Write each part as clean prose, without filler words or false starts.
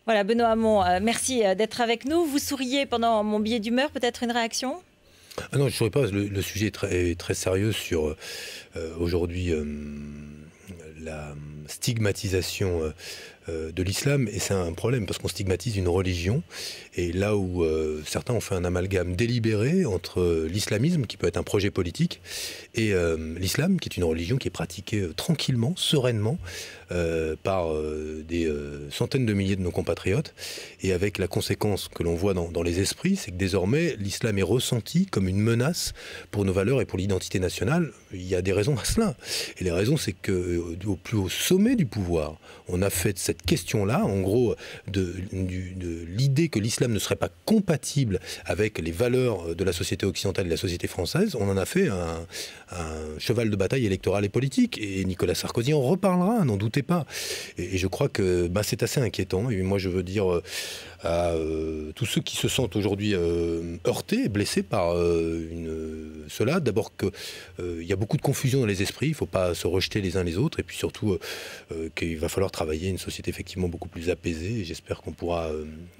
Voilà, Benoît Hamon, merci d'être avec nous. Vous souriez pendant mon billet d'humeur, peut-être une réaction? Ah non, je ne saurais pas. Le sujet est très sérieux sur aujourd'hui la stigmatisation de l'islam, et c'est un problème parce qu'on stigmatise une religion, et là où certains ont fait un amalgame délibéré entre l'islamisme, qui peut être un projet politique, et l'islam, qui est une religion qui est pratiquée tranquillement, sereinement, par des centaines de milliers de nos compatriotes, et avec la conséquence que l'on voit dans les esprits, c'est que désormais l'islam est ressenti comme une menace pour nos valeurs et pour l'identité nationale. Il y a des raisons à cela, et les raisons, c'est que au plus haut sommet du pouvoir, on a fait de cette question-là, en gros, de l'idée que l'islam ne serait pas compatible avec les valeurs de la société occidentale et de la société française, on en a fait un cheval de bataille électoral et politique, et Nicolas Sarkozy en reparlera, n'en doutez pas. Et je crois que c'est assez inquiétant, et moi je veux dire à tous ceux qui se sentent aujourd'hui heurtés, blessés par cela, d'abord qu'il y a beaucoup de confusion dans les esprits, il ne faut pas se rejeter les uns les autres, et puis surtout qu'il va falloir travailler une société effectivement beaucoup plus apaisée, et j'espère qu'on pourra,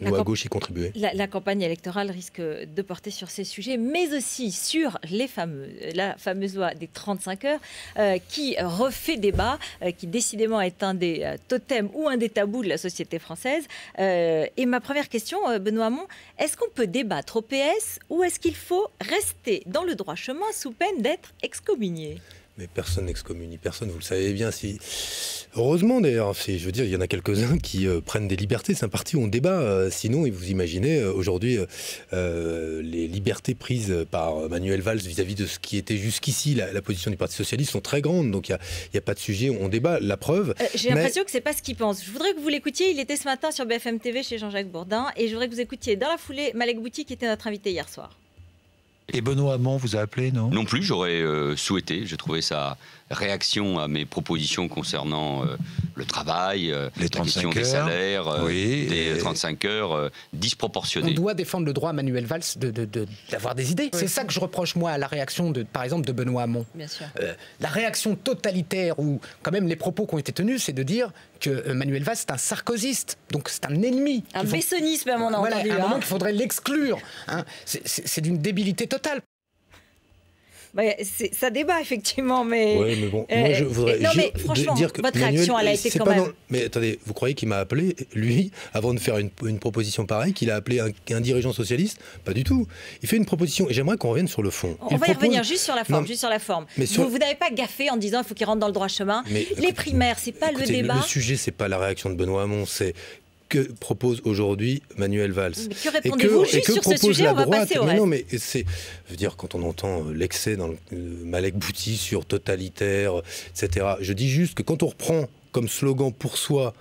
nous à gauche, y contribuer. La campagne électorale risque de porter sur ces sujets, mais aussi sur la fameuse loi des 35 heures qui refait débat, qui décidément est un des totems ou un des tabous de la société française. Et ma première question, Benoît Hamon, est-ce qu'on peut débattre au PS ou est-ce qu'il faut rester dans le droit chemin sous peine d'être excommunié? Mais personne n'excommunie personne, vous le savez bien. Heureusement d'ailleurs, je veux dire, il y en a quelques-uns qui prennent des libertés. C'est un parti où on débat. Sinon, vous imaginez aujourd'hui les libertés prises par Manuel Valls vis-à-vis de ce qui était jusqu'ici la position du Parti socialiste sont très grandes. Donc il n'y a pas de sujet, on débat. La preuve. J'ai l'impression que c'est pas ce qu'il pense. Je voudrais que vous l'écoutiez. Il était ce matin sur BFM TV chez Jean-Jacques Bourdin, et je voudrais que vous écoutiez dans la foulée Malek Bouti, qui était notre invité hier soir. Et Benoît Hamon vous a appelé, non? Non plus, j'aurais souhaité. J'ai trouvé sa réaction à mes propositions concernant le travail, la question des salaires, des 35 heures disproportionnées. On doit défendre le droit à Manuel Valls d'avoir des idées. Oui. C'est ça que je reproche, moi, à la réaction, par exemple, de Benoît Hamon. Bien sûr. La réaction totalitaire, ou quand même les propos qui ont été tenus, c'est de dire que Manuel Valls, c'est un sarkozyste. Donc c'est un ennemi. Un bessonisme, à mon entendu. À un moment qu'il faudrait l'exclure. Hein. C'est d'une débilité totale. Ça débat effectivement, mais... Oui, mais bon, moi je voudrais franchement, dire que votre Manuel, réaction, elle a été quand même... Mais attendez, vous croyez qu'il m'a appelé, lui, avant de faire une proposition pareille, qu'il a appelé un dirigeant socialiste? Pas du tout. Il fait une proposition, et j'aimerais qu'on revienne sur le fond. On va y revenir juste sur la forme, juste sur la forme. Mais vous n'avez pas gaffé en disant qu'il faut qu'il rentre dans le droit chemin. Les primaires, c'est pas le débat. Le sujet, c'est pas la réaction de Benoît Hamon, c'est... que propose aujourd'hui Manuel Valls? Mais que répondez-vous juste sur ce sujet? On va passer au reste. Non, mais je veux dire, quand on entend l'excès dans le Malek Bouti sur totalitaire, etc., je dis juste que quand on reprend comme slogan pour soi,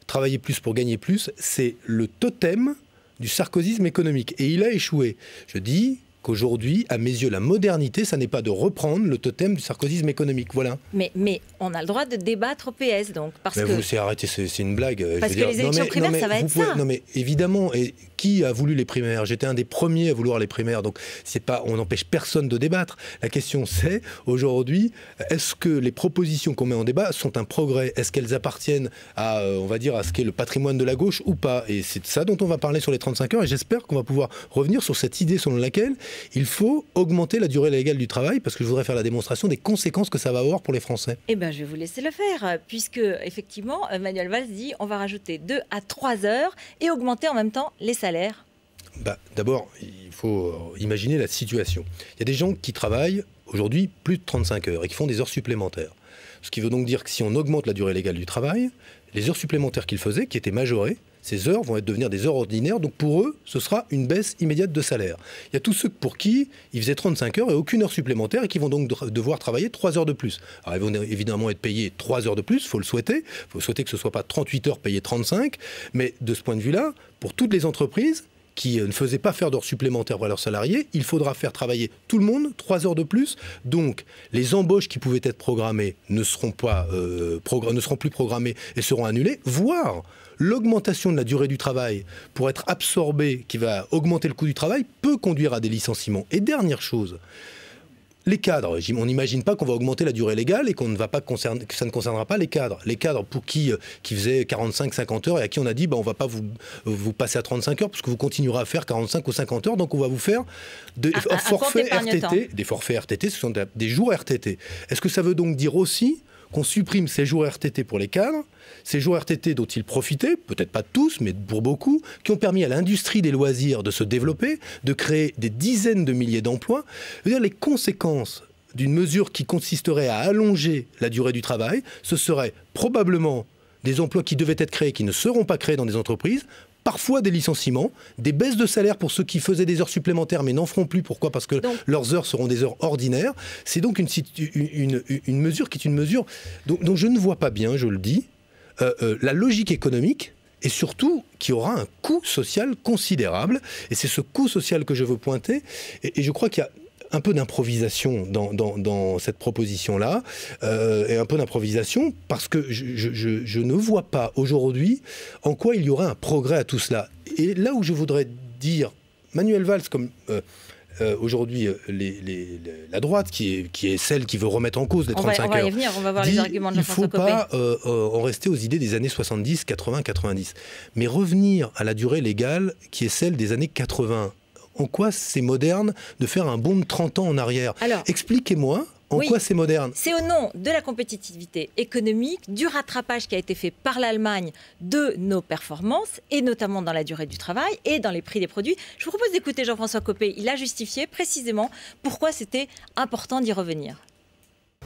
travailler plus pour gagner plus, c'est le totem du sarkozysme économique. Et il a échoué. Je dis qu'aujourd'hui, à mes yeux, la modernité, ça n'est pas de reprendre le totem du sarkozysme économique. Voilà. Mais on a le droit de débattre au PS, donc. Parce que... vous, c'est arrêté, c'est une blague. Parce que les élections primaires, ça va être ça. Non, mais évidemment, et qui a voulu les primaires? J'étais un des premiers à vouloir les primaires, donc on n'empêche personne de débattre. La question, c'est, aujourd'hui, est-ce que les propositions qu'on met en débat sont un progrès? Est-ce qu'elles appartiennent à, on va dire, à ce qu'est le patrimoine de la gauche ou pas? Et c'est de ça dont on va parler sur les 35 heures, et j'espère qu'on va pouvoir revenir sur cette idée selon laquelle il faut augmenter la durée légale du travail, parce que je voudrais faire la démonstration des conséquences que ça va avoir pour les Français. Eh bien, je vais vous laisser le faire, puisque, effectivement, Manuel Valls dit on va rajouter 2 à 3 heures et augmenter en même temps les salaires. D'abord, il faut imaginer la situation. Il y a des gens qui travaillent aujourd'hui plus de 35 heures et qui font des heures supplémentaires. Ce qui veut donc dire que si on augmente la durée légale du travail, les heures supplémentaires qu'ils faisaient, qui étaient majorées, ces heures vont devenir des heures ordinaires, donc pour eux, ce sera une baisse immédiate de salaire. Il y a tous ceux pour qui ils faisaient 35 heures et aucune heure supplémentaire et qui vont donc devoir travailler 3 heures de plus. Alors ils vont évidemment être payés 3 heures de plus, il faut le souhaiter. Il faut souhaiter que ce ne soit pas 38 heures payées 35, mais de ce point de vue-là, pour toutes les entreprises qui ne faisaient pas faire d'heures supplémentaires pour leurs salariés, il faudra faire travailler tout le monde 3 heures de plus. Donc, les embauches qui pouvaient être programmées ne seront plus programmées et seront annulées, voire l'augmentation de la durée du travail pour être absorbée, qui va augmenter le coût du travail, peut conduire à des licenciements. Et dernière chose, Les cadres, on n'imagine pas qu'on va augmenter la durée légale et que ça ne concernera pas les cadres. Les cadres pour qui faisaient 45-50 heures et à qui on a dit on ne va pas vous passer à 35 heures parce que vous continuerez à faire 45 ou 50 heures, donc on va vous faire des forfaits RTT. Des forfaits RTT, ce sont des jours RTT. Est-ce que ça veut donc dire aussi qu'on supprime ces jours RTT pour les cadres, ces jours RTT dont ils profitaient, peut-être pas tous, mais pour beaucoup, qui ont permis à l'industrie des loisirs de se développer, de créer des dizaines de milliers d'emplois. Je veux dire, les conséquences d'une mesure qui consisterait à allonger la durée du travail, ce serait probablement des emplois qui devaient être créés, qui ne seront pas créés dans des entreprises, parfois des licenciements, des baisses de salaire pour ceux qui faisaient des heures supplémentaires mais n'en feront plus. Pourquoi ? Parce que leurs heures seront des heures ordinaires. C'est donc une mesure qui est une mesure dont je ne vois pas bien, je le dis, la logique économique et surtout qui aura un coût social considérable. Et c'est ce coût social que je veux pointer. Et je crois qu'il y a un peu d'improvisation dans cette proposition-là, et un peu d'improvisation parce que je ne vois pas aujourd'hui en quoi il y aurait un progrès à tout cela. Et là où je voudrais dire, Manuel Valls, comme aujourd'hui la droite, qui est celle qui veut remettre en cause les 35 heures, on va y venir, on va voir les arguments de Jean-François Copé. Il ne faut pas en rester aux idées des années 70, 80, 90, mais revenir à la durée légale qui est celle des années 80. En quoi c'est moderne de faire un bond de 30 ans en arrière ? Alors, expliquez-moi en quoi c'est moderne. C'est au nom de la compétitivité économique, du rattrapage qui a été fait par l'Allemagne de nos performances, et notamment dans la durée du travail et dans les prix des produits. Je vous propose d'écouter Jean-François Copé. Il a justifié précisément pourquoi c'était important d'y revenir.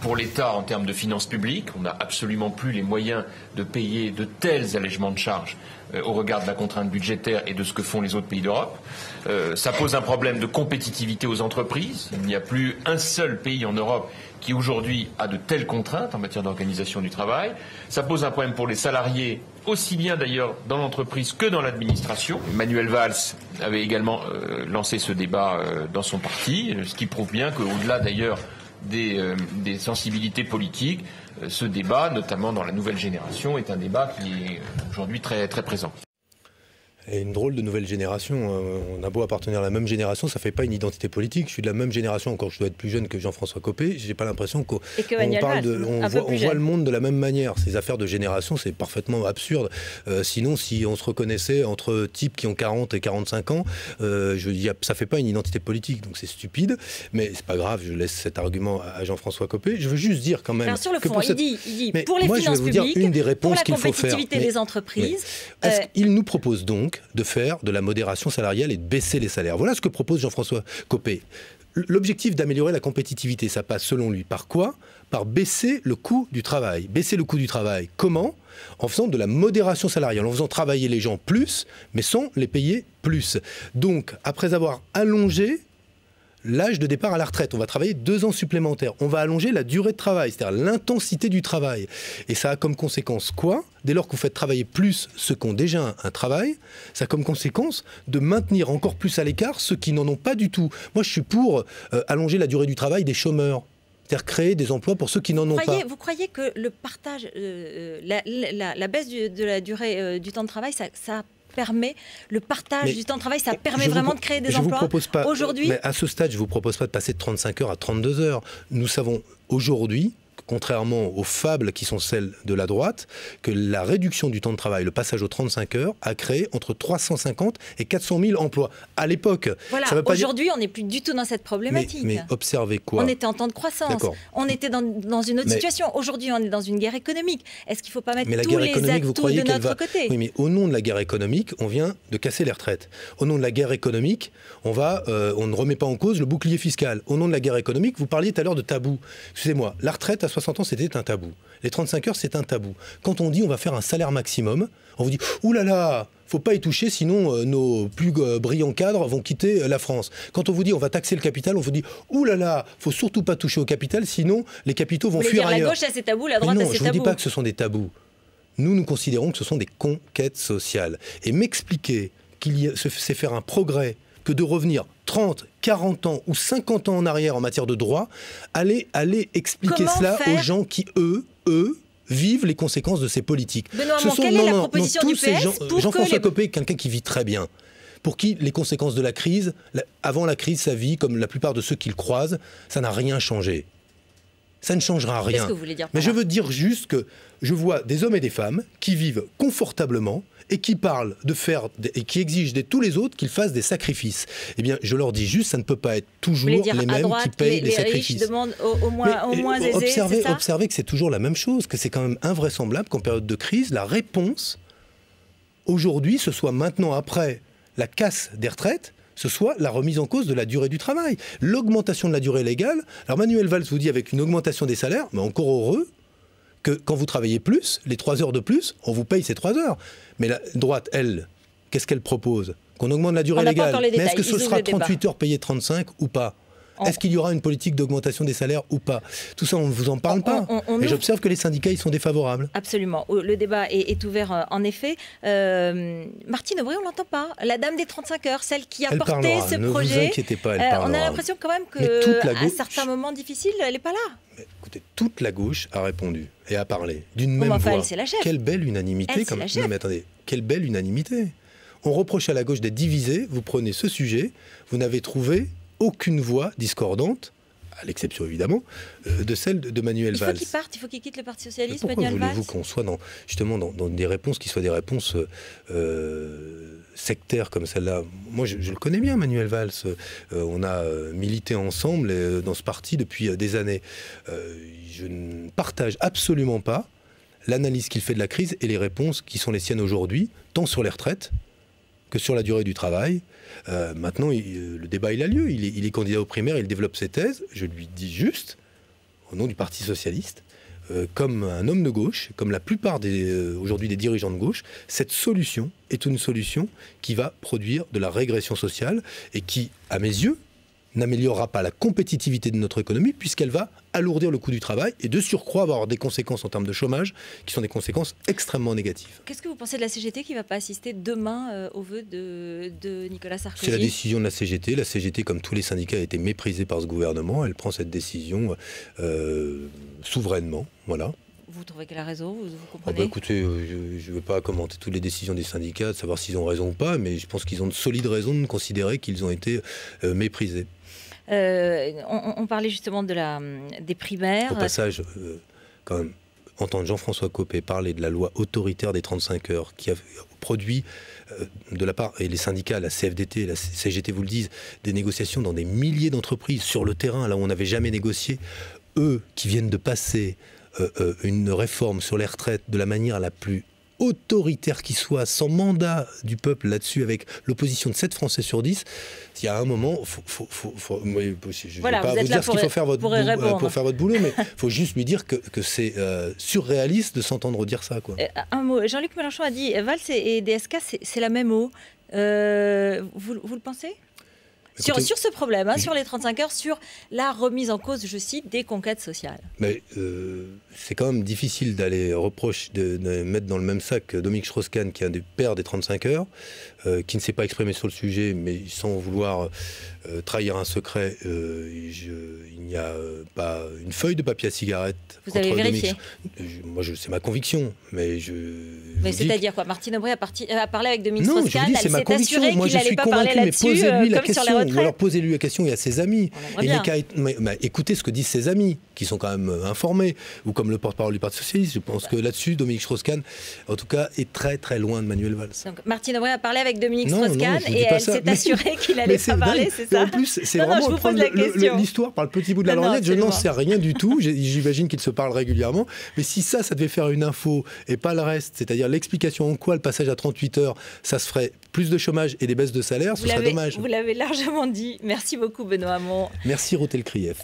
Pour l'État, en termes de finances publiques, on n'a absolument plus les moyens de payer de tels allègements de charges au regard de la contrainte budgétaire et de ce que font les autres pays d'Europe. Ça pose un problème de compétitivité aux entreprises. Il n'y a plus un seul pays en Europe qui aujourd'hui a de telles contraintes en matière d'organisation du travail. Ça pose un problème pour les salariés, aussi bien d'ailleurs dans l'entreprise que dans l'administration. Manuel Valls avait également lancé ce débat dans son parti, ce qui prouve bien qu'au-delà d'ailleurs des sensibilités politiques, ce débat, notamment dans la nouvelle génération, est un débat qui est aujourd'hui très, très présent. Et une drôle de nouvelle génération. On a beau appartenir à la même génération, ça ne fait pas une identité politique. Je suis de la même génération, encore je dois être plus jeune que Jean-François Copé. Je n'ai pas l'impression qu'on voit le monde de la même manière. Ces affaires de génération, c'est parfaitement absurde. Sinon, si on se reconnaissait entre types qui ont 40 et 45 ans, ça ne fait pas une identité politique. Donc c'est stupide. Mais c'est pas grave, je laisse cet argument à Jean-François Copé. Je veux juste dire quand même... Alors sur le fond, il dit pour les finances publiques, pour la compétitivité des entreprises... Il nous propose donc de faire de la modération salariale et de baisser les salaires. Voilà ce que propose Jean-François Copé. L'objectif d'améliorer la compétitivité, ça passe selon lui par quoi ? Par baisser le coût du travail. Baisser le coût du travail, comment ? En faisant de la modération salariale, en faisant travailler les gens plus, mais sans les payer plus. Donc, après avoir allongé l'âge de départ à la retraite, on va travailler 2 ans supplémentaires. On va allonger la durée de travail, c'est-à-dire l'intensité du travail. Et ça a comme conséquence quoi ? Dès lors que vous faites travailler plus ceux qui ont déjà un travail, ça a comme conséquence de maintenir encore plus à l'écart ceux qui n'en ont pas du tout. Moi, je suis pour allonger la durée du travail des chômeurs. C'est-à-dire créer des emplois pour ceux qui n'en ont pas. Vous croyez que le partage, la baisse de la durée du temps de travail, ça permet le partage du temps de travail, ça permet vraiment de créer des emplois aujourd'hui. Mais à ce stade, je ne vous propose pas de passer de 35 heures à 32 heures. Nous savons aujourd'hui, contrairement aux fables qui sont celles de la droite, que la réduction du temps de travail, le passage aux 35 heures, a créé entre 350 et 400 000 emplois. À l'époque, voilà, aujourd'hui, on n'est plus du tout dans cette problématique. Mais observez quoi ? On était en temps de croissance, on était dans une autre situation. Aujourd'hui, on est dans une guerre économique. Est-ce qu'il ne faut pas mettre tous les atouts de notre côté ? Oui, mais au nom de la guerre économique, on vient de casser les retraites. Au nom de la guerre économique, on ne remet pas en cause le bouclier fiscal. Au nom de la guerre économique, vous parliez tout à l'heure de tabou. Excusez-moi, la retraite à 60 ans, c'était un tabou. Les 35 heures, c'est un tabou. Quand on dit on va faire un salaire maximum, on vous dit « Ouh là là, faut pas y toucher, sinon nos plus brillants cadres vont quitter la France. » Quand on vous dit on va taxer le capital, on vous dit « Ouh là là, faut surtout pas toucher au capital, sinon les capitaux vont fuir ailleurs. » La gauche a ses tabous, la droite a ses tabous. Non, je ne vous dis pas que ce sont des tabous. Nous considérons que ce sont des conquêtes sociales. Et m'expliquer c'est faire un progrès que de revenir 30, 40 ans ou 50 ans en arrière en matière de droit, allez expliquer cela aux gens qui, eux, vivent les conséquences de ces politiques. Benoît Hamon, quelle est la proposition du PS pour Jean-François Copé est quelqu'un qui vit très bien. pour qui les conséquences de la crise, avant la crise, sa vie, comme la plupart de ceux qu'il croise, ça n'a rien changé. Ça ne changera rien. Qu'est-ce que vous voulez dire par Mais là ? je veux dire juste que je vois des hommes et des femmes qui vivent confortablement et qui parlent de faire et qui exigent de tous les autres qu'ils fassent des sacrifices. Eh bien, je leur dis juste, ça ne peut pas être toujours les mêmes qui payent les sacrifices. Les riches demandent aux moins aisés, c'est ça ? Observez que c'est toujours la même chose, que c'est quand même invraisemblable qu'en période de crise, la réponse, aujourd'hui, ce soit maintenant après la casse des retraites, ce soit la remise en cause de la durée du travail. L'augmentation de la durée légale. Alors Manuel Valls vous dit avec une augmentation des salaires, mais encore heureux que quand vous travaillez plus, les 3 heures de plus, on vous paye ces 3 heures. Mais la droite, elle, qu'est-ce qu'elle propose ? Qu'on augmente la durée légale. Mais est-ce que ce sera 38 heures payées 35 ou pas ? Est-ce qu'il y aura une politique d'augmentation des salaires ou pas ? Tout ça, on ne vous en parle pas. Et j'observe que les syndicats, ils sont défavorables. Absolument. Le débat est ouvert, en effet. Martine Aubry, on ne l'entend pas. La dame des 35 heures, celle qui a porté ce projet. Ne vous inquiétez pas, elle parlera. On a l'impression quand même qu'à certains moments difficiles, elle n'est pas là. Mais écoutez, toute la gauche a répondu et a parlé d'une même voix. Elle, c'est la chef. Quelle belle unanimité. Non mais attendez, quelle belle unanimité. On reproche à la gauche d'être divisée. Vous prenez ce sujet, vous n'avez trouvé aucune voix discordante, à l'exception évidemment, de celle de Manuel Valls. Il faut qu'il parte, il faut qu'il quitte le Parti Socialiste, Manuel Valls. Pourquoi voulez-vous qu'on soit dans des réponses qui soient des réponses sectaires comme celle-là ? Moi, je le connais bien, Manuel Valls. On a milité ensemble dans ce parti depuis des années. Je ne partage absolument pas l'analyse qu'il fait de la crise et les réponses qui sont les siennes aujourd'hui, tant sur les retraites que sur la durée du travail. Maintenant, le débat il a lieu. Il est candidat aux primaires, il développe ses thèses. Je lui dis juste, au nom du Parti Socialiste, comme un homme de gauche, comme la plupart aujourd'hui des dirigeants de gauche, cette solution est une solution qui va produire de la régression sociale et qui, à mes yeux, n'améliorera pas la compétitivité de notre économie puisqu'elle va alourdir le coût du travail et de surcroît avoir des conséquences en termes de chômage qui sont des conséquences extrêmement négatives. Qu'est-ce que vous pensez de la CGT qui ne va pas assister demain aux vœux de Nicolas Sarkozy ? C'est la décision de la CGT. La CGT, comme tous les syndicats, a été méprisée par ce gouvernement. Elle prend cette décision souverainement. Voilà. Vous trouvez qu'elle a raison ? Vous comprenez ? Écoutez, je ne veux pas commenter toutes les décisions des syndicats, de savoir s'ils ont raison ou pas, mais je pense qu'ils ont de solides raisons de considérer qu'ils ont été méprisés. On parlait justement des primaires. Au passage, quand même, entendre Jean-François Copé parler de la loi autoritaire des 35 heures qui a produit de la part, et les syndicats, la CFDT, la CGT vous le disent, des négociations dans des milliers d'entreprises sur le terrain, là où on n'avait jamais négocié, eux qui viennent de passer une réforme sur les retraites de la manière la plus autoritaire qui soit, sans mandat du peuple là-dessus, avec l'opposition de 7 Français sur 10, il y a un moment, je ne vais pas vous dire ce qu'il faut faire pour faire votre boulot, mais il faut juste lui dire que c'est surréaliste de s'entendre dire ça. Quoi. Un mot, Jean-Luc Mélenchon a dit, Valls et DSK, c'est la même eau. Vous le pensez ? Écoutez, sur ce problème, sur les 35 heures, sur la remise en cause, je cite, des conquêtes sociales. Mais c'est quand même difficile d'aller de mettre dans le même sac Dominique Strauss-Kahn, qui est un des pères des 35 heures, qui ne s'est pas exprimé sur le sujet, mais sans vouloir trahir un secret, il n'y a pas une feuille de papier à cigarette. Vous avez vérifié ? Moi, c'est ma conviction, mais Mais c'est-à-dire quoi ? Martine Aubry a parlé avec Dominique Strauss-Kahn, elle s'est assurée qu'il n'allait pas parler là-dessus, comme sur les retraites. Ou alors posez-lui la question et à ses amis. Écoutez ce que disent ses amis, qui sont quand même informés, ou comme le porte-parole du Parti Socialiste. Je pense que là-dessus, Dominique Strauss-Kahn, en tout cas, est très très loin de Manuel Valls. Donc Martine Aubry a parlé avec Dominique Strauss-Kahn et elle s'est assurée qu'il n'allait pas parler, c'est ça ? En plus, c'est vraiment prendre l'histoire par le petit bout de la lorgnette. Je n'en sais rien du tout. J'imagine qu'ils se parlent régulièrement. Mais si ça devait faire une info et pas le reste, c'est-à-dire l'explication en quoi le passage à 38 heures, ça se ferait plus de chômage et des baisses de salaire, ce serait dommage. Vous l'avez largement dit. Merci beaucoup, Benoît Hamon. Merci, Rotel Krief.